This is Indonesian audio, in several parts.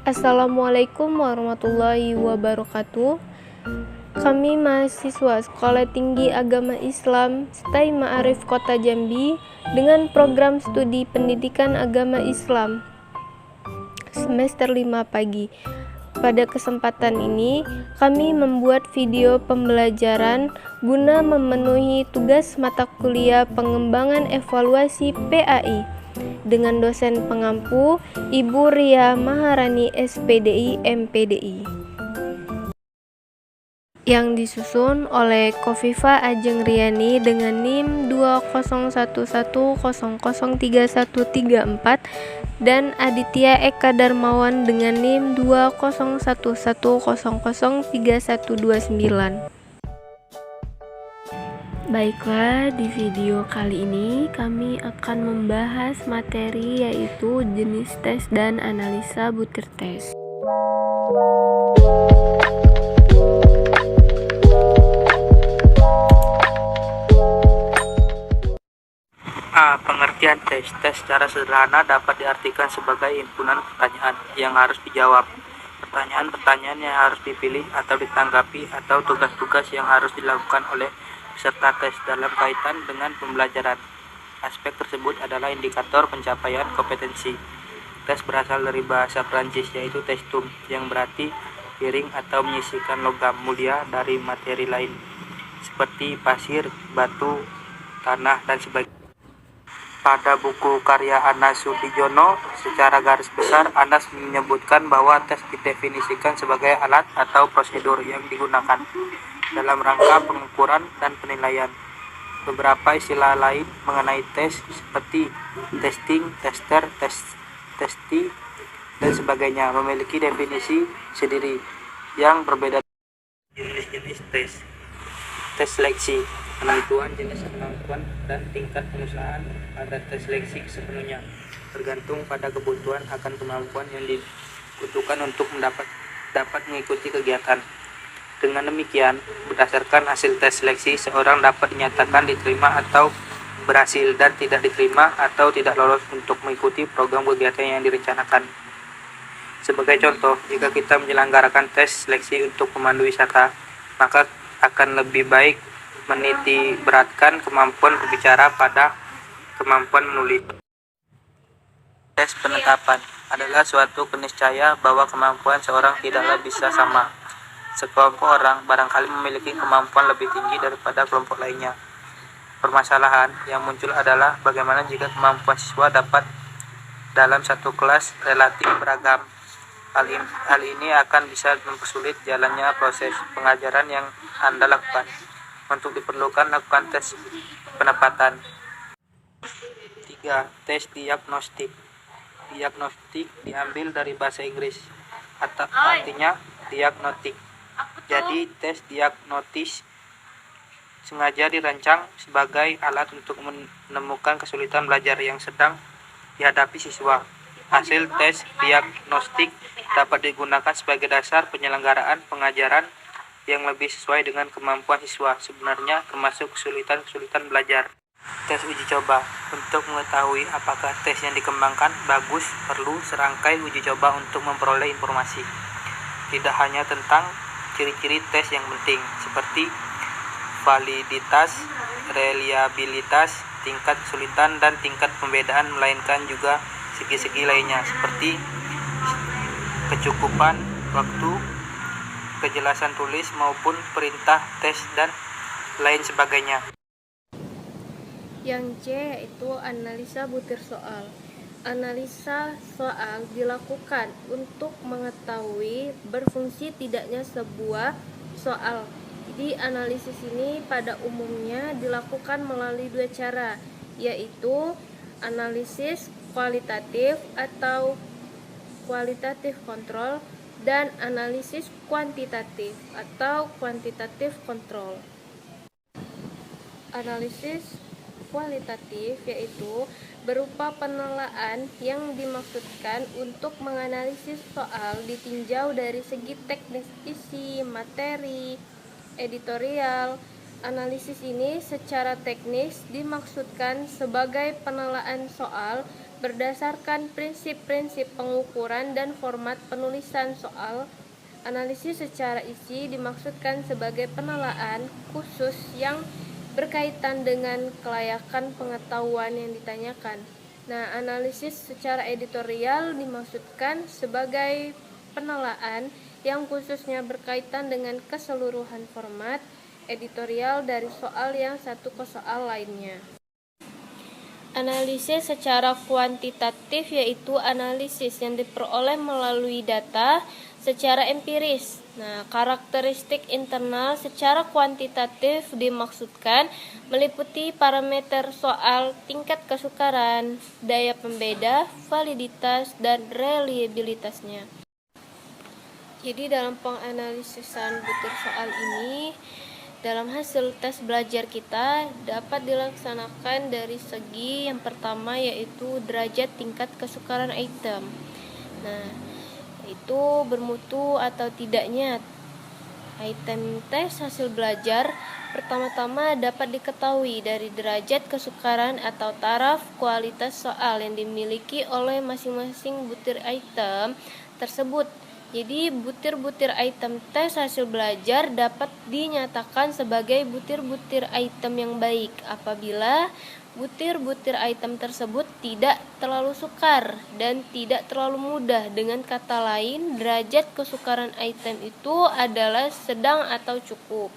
Assalamualaikum warahmatullahi wabarakatuh. Kami mahasiswa Sekolah Tinggi Agama Islam STAI Ma'arif Kota Jambi dengan program studi Pendidikan Agama Islam semester 5 pagi. Pada kesempatan ini, kami membuat video pembelajaran guna memenuhi tugas mata kuliah pengembangan evaluasi PAI dengan dosen pengampu Ibu Ria Maharani SPDI MPDI yang disusun oleh Kofifa Ajeng Riani dengan NIM 20110031314 dan Aditya Eka Darmawan dengan NIM 20110031129. Baiklah, di video kali ini kami akan membahas materi yaitu jenis tes dan analisa butir tes. Pengertian tes. Tes secara sederhana dapat diartikan sebagai himpunan pertanyaan yang harus dijawab, pertanyaan-pertanyaan yang harus dipilih atau ditanggapi, atau tugas-tugas yang harus dilakukan oleh peserta tes dalam kaitan dengan pembelajaran. Aspek tersebut adalah indikator pencapaian kompetensi. Tes berasal dari bahasa Prancis yaitu testum, yang berarti piring atau menyisihkan logam mulia dari materi lain seperti pasir, batu, tanah, dan sebagainya. Pada buku karya Anas Sudijono, secara garis besar Anas menyebutkan bahwa tes didefinisikan sebagai alat atau prosedur yang digunakan dalam rangka pengukuran dan penilaian. Beberapa istilah lain mengenai tes seperti testing, tester, testi, dan sebagainya memiliki definisi sendiri yang berbeda. Jenis-jenis tes. Tes seleksi, penentuan jenis kemampuan dan tingkat pengusahaan pada tes seleksi sepenuhnya tergantung pada kebutuhan akan kemampuan yang dibutuhkan untuk dapat mengikuti kegiatan. Dengan demikian, berdasarkan hasil tes seleksi, seorang dapat dinyatakan diterima atau berhasil dan tidak diterima atau tidak lolos untuk mengikuti program kegiatan yang direncanakan. Sebagai contoh, jika kita menyelenggarakan tes seleksi untuk pemandu wisata, maka akan lebih baik meniti beratkan kemampuan berbicara pada kemampuan menulis. Tes penetapan adalah suatu keniscayaan bahwa kemampuan seorang tidaklah bisa sama. Sekelompok orang barangkali memiliki kemampuan lebih tinggi daripada kelompok lainnya. Permasalahan yang muncul adalah bagaimana jika kemampuan siswa dapat dalam satu kelas relatif beragam. Hal ini akan bisa mempersulit jalannya proses pengajaran yang Anda lakukan. Untuk diperlukan lakukan tes penempatan. 3. Tes diagnostik. Diagnostik diambil dari bahasa Inggris, artinya diagnostik. Jadi tes diagnostis sengaja dirancang sebagai alat untuk menemukan kesulitan belajar yang sedang dihadapi siswa. Hasil tes diagnostik dapat digunakan sebagai dasar penyelenggaraan pengajaran yang lebih sesuai dengan kemampuan siswa sebenarnya, termasuk kesulitan belajar. Tes uji coba. Untuk mengetahui apakah tes yang dikembangkan bagus, perlu serangkai uji coba untuk memperoleh informasi. Tidak hanya tentang ciri-ciri tes yang penting, seperti validitas, reliabilitas, tingkat kesulitan, dan tingkat pembedaan, melainkan juga segi-segi lainnya, seperti kecukupan waktu, kejelasan tulis maupun perintah tes, dan lain sebagainya. Yang C yaitu analisa butir soal. Analisa soal dilakukan untuk mengetahui berfungsi tidaknya sebuah soal. Jadi analisis ini pada umumnya dilakukan melalui dua cara, yaitu analisis kualitatif atau qualitative control dan analisis kuantitatif atau quantitative control. Analisis kualitatif yaitu berupa penilaian yang dimaksudkan untuk menganalisis soal ditinjau dari segi teknis, isi, materi, editorial. Analisis ini secara teknis dimaksudkan sebagai penilaian soal Berdasarkan prinsip-prinsip pengukuran dan format penulisan soal, analisis secara isi dimaksudkan sebagai penelaan khusus yang berkaitan dengan kelayakan pengetahuan yang ditanyakan. Nah, analisis secara editorial dimaksudkan sebagai penelaan yang khususnya berkaitan dengan keseluruhan format editorial dari soal yang satu ke soal lainnya. Analisis secara kuantitatif yaitu analisis yang diperoleh melalui data secara empiris. Nah, karakteristik internal secara kuantitatif dimaksudkan meliputi parameter soal, tingkat kesukaran, daya pembeda, validitas, dan reliabilitasnya. Jadi dalam penganalisisan butir soal ini, dalam hasil tes belajar kita dapat dilaksanakan dari segi yang pertama yaitu derajat tingkat kesukaran item. Nah, itu bermutu atau tidaknya item tes hasil belajar pertama-tama dapat diketahui dari derajat kesukaran atau taraf kualitas soal yang dimiliki oleh masing-masing butir item tersebut. Jadi butir-butir item tes hasil belajar dapat dinyatakan sebagai butir-butir item yang baik apabila butir-butir item tersebut tidak terlalu sukar dan tidak terlalu mudah. Dengan kata lain, derajat kesukaran item itu adalah sedang atau cukup.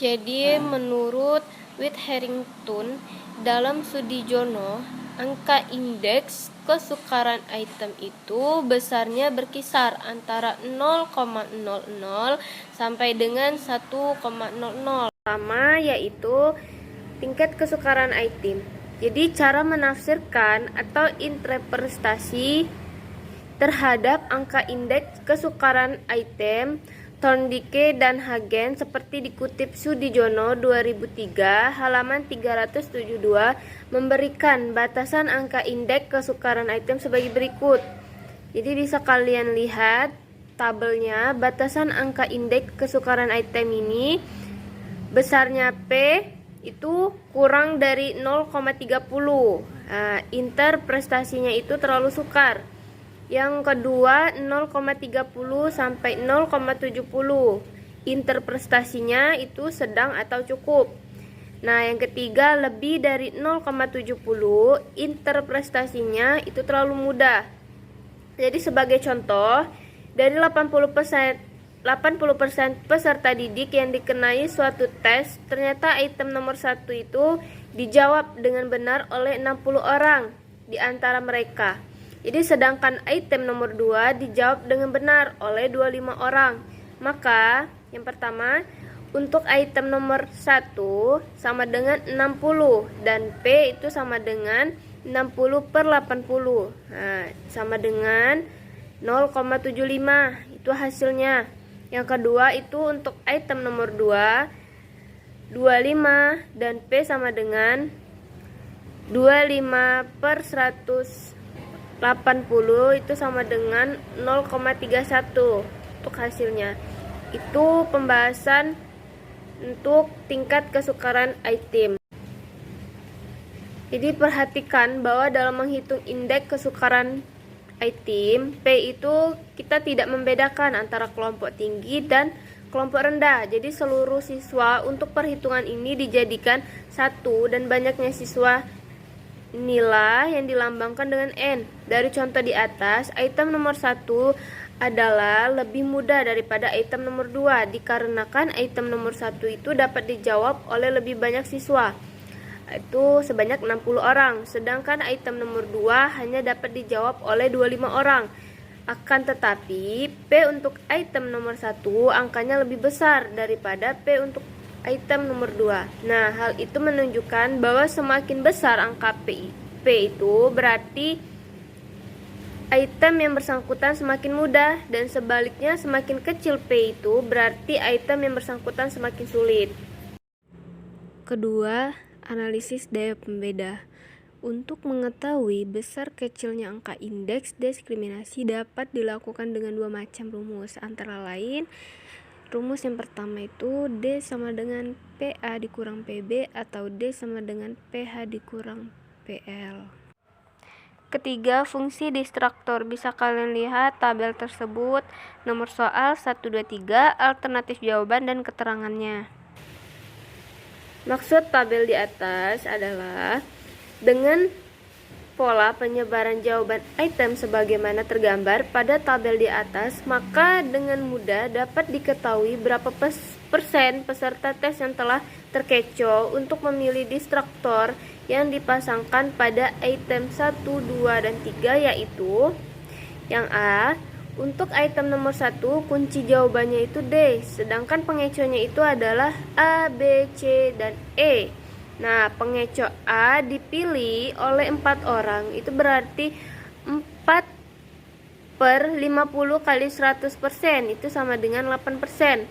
Jadi menurut Whit-Harrington dalam studi Jono, angka indeks kesukaran item itu besarnya berkisar antara 0,00 sampai dengan 1,00. Pertama yaitu tingkat kesukaran item. Jadi cara menafsirkan atau interpretasi terhadap angka indeks kesukaran item Thorndike dan Hagen seperti dikutip Sudijono 2003 halaman 372 memberikan batasan angka indeks kesukaran item sebagai berikut. Jadi bisa kalian lihat tabelnya, batasan angka indeks kesukaran item ini besarnya P itu kurang dari 0,30. Interpretasinya itu terlalu sukar. Yang kedua 0,30 sampai 0,70. Interpretasinya itu sedang atau cukup. Nah, yang ketiga lebih dari 0,70, interpretasinya itu terlalu mudah. Jadi sebagai contoh, dari 80% peserta didik yang dikenai suatu tes, ternyata item nomor 1 itu dijawab dengan benar oleh 60 orang di antara mereka. Jadi sedangkan item nomor 2 dijawab dengan benar oleh 25 orang. Maka yang pertama, untuk item nomor 1 sama dengan 60 dan P itu sama dengan 60/80. Nah, sama dengan 0,75. Itu hasilnya. Yang kedua itu untuk item nomor 2 25 dan P sama dengan 25/180 itu sama dengan 0,31 untuk hasilnya. Itu pembahasan untuk tingkat kesukaran item. Jadi perhatikan bahwa dalam menghitung indeks kesukaran item P itu kita tidak membedakan antara kelompok tinggi dan kelompok rendah. Jadi seluruh siswa untuk perhitungan ini dijadikan satu dan banyaknya siswa nilai yang dilambangkan dengan N. Dari contoh di atas, item nomor 1 adalah lebih mudah daripada item nomor 2 dikarenakan item nomor 1 itu dapat dijawab oleh lebih banyak siswa, itu sebanyak 60 orang, sedangkan item nomor 2 hanya dapat dijawab oleh 25 orang. Akan tetapi P untuk item nomor 1 angkanya lebih besar daripada P untuk item nomor 2. Nah, hal itu menunjukkan bahwa semakin besar angka P itu berarti item yang bersangkutan semakin mudah, dan sebaliknya semakin kecil P itu berarti item yang bersangkutan semakin sulit. Kedua, analisis daya pembeda. Untuk mengetahui besar kecilnya angka indeks diskriminasi dapat dilakukan dengan dua macam rumus, antara lain Rumus yang pertama itu D sama dengan PA dikurang PB atau D sama dengan PH dikurang PL. Ketiga, fungsi distraktor. Bisa kalian lihat tabel tersebut, nomor soal 1, 2, 3, alternatif jawaban dan keterangannya. Maksud tabel di atas adalah dengan pola penyebaran jawaban item sebagaimana tergambar pada tabel di atas, maka dengan mudah dapat diketahui berapa persen peserta tes yang telah terkecoh untuk memilih distraktor yang dipasangkan pada item 1, 2, dan 3, yaitu yang A. Untuk item nomor 1, kunci jawabannya itu D, sedangkan pengecohnya itu adalah A, B, C, dan E. Nah, pengecoh A dipilih oleh 4 orang, itu berarti 4/50 kali 100%, itu sama dengan 8%.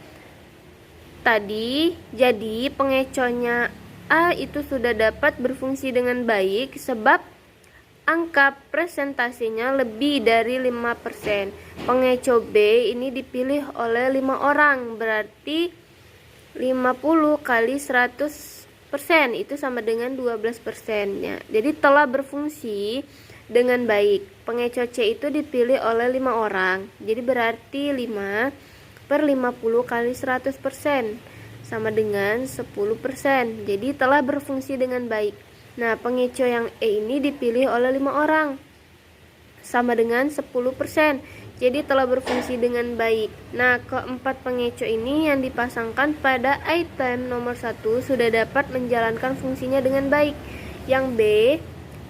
Tadi, jadi pengecohnya A itu sudah dapat berfungsi dengan baik sebab angka presentasinya lebih dari 5%. Pengecoh B ini dipilih oleh 5 orang, berarti 50 kali 100% itu sama dengan 12%-nya. Jadi telah berfungsi dengan baik. Pengecoh C itu dipilih oleh 5 orang. Jadi berarti 5/50 kali 100% sama dengan 10%. Jadi telah berfungsi dengan baik. Nah, pengecoh yang E ini dipilih oleh 5 orang. Sama dengan 10%. Jadi telah berfungsi dengan baik. Nah, keempat pengecoh ini yang dipasangkan pada item nomor 1 sudah dapat menjalankan fungsinya dengan baik. Yang B,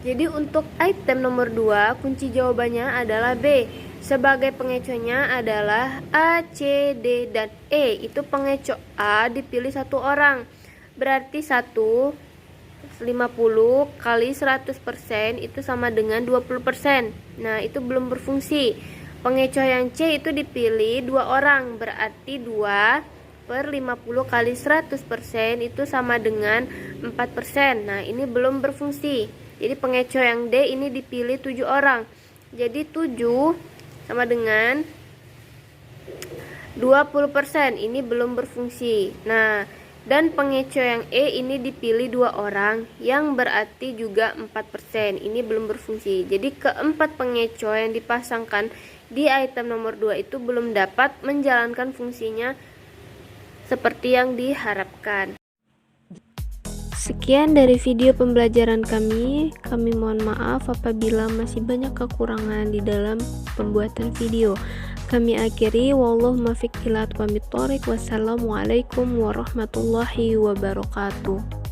jadi untuk item nomor 2, kunci jawabannya adalah B. Sebagai pengecohnya adalah A, C, D, dan E. Itu pengecoh A dipilih 1 orang. Berarti 50 kali 100% itu sama dengan 20%. Nah, itu belum berfungsi. Pengecoh yang C itu dipilih 2 orang, berarti 2/50 kali 100% itu sama dengan 4%. Nah, ini belum berfungsi. Jadi pengecoh yang D ini dipilih 7 orang. Jadi 7 sama dengan 20%, ini belum berfungsi. Nah, dan pengecoh yang E ini dipilih 2 orang, yang berarti juga 4%. Ini belum berfungsi. Jadi keempat pengecoh yang dipasangkan di item nomor 2 itu belum dapat menjalankan fungsinya seperti yang diharapkan. Sekian dari video pembelajaran kami. Kami mohon maaf apabila masih banyak kekurangan di dalam pembuatan video. Kami akhiri, wallahu muwaffiq ila aqwamit thoriq. Wassalamualaikum warahmatullahi wabarakatuh.